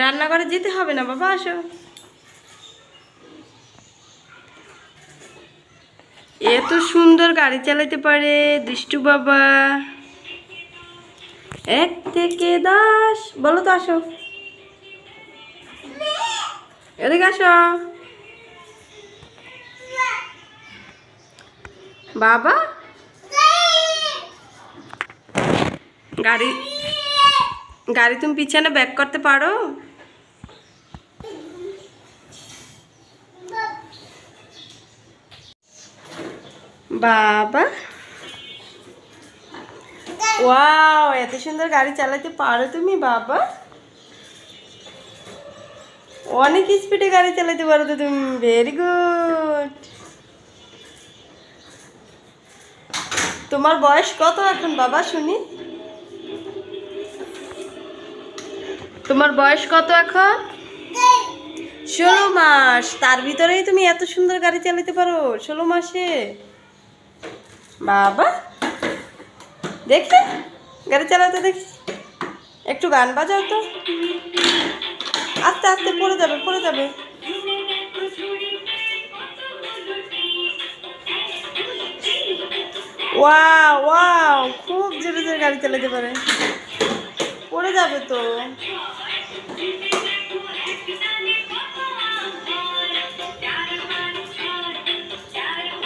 রান্নাঘরে যেতে হবে না বাবা, আসো। এত সুন্দর গাড়ি চালাতে পারে দুষ্টু বাবা। 1 থেকে 10 বলো তো, আসো এদিকে আসো বাবা। গাড়ি গাড়ি তুমি পিছনে ব্যাক করতে পারো? বাবা ওয়াও, এত সুন্দর গাড়ি চালাতে পারো তুমি বাবা। অনেক স্পিডে গাড়ি চালাতে পারো তো তুমি, ভেরি গুড। তোমার বয়স কত এখন বাবা শুনি? তোমার বয়স কত এখন? 16 মাস। তার ভিতরেই তুমি এত সুন্দর গাড়ি চালাতে পারো 16 মাসে বাবা। দেখি গাড়ি চালাতে, দেখি একটু গান বাজাও তো। আস্তে আস্তে পড়ে যাবে, পড়ে যাবে। ওয়াও ওয়াও, খুব জোরে জোরে গাড়ি চালাতে পারে। পড়ে যাবে তো।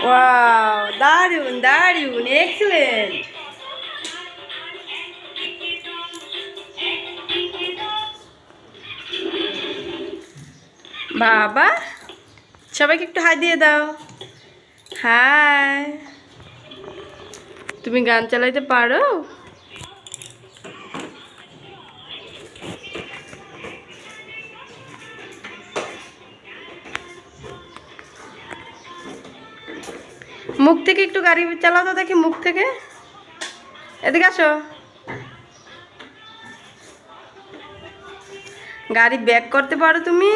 ওয়াও, দারুন দারুন, এক্সেলেন্ট বাবা। সবাইকে একটু হাই দিয়ে দাও। হাই। তুমি গান চালাইতে পারো? মুখ থেকে একটু গাড়ি চালাও তো দেখি, মুখ থেকে। এদিকে আসো। গাড়ি ব্যাক করতে পারো তুমি?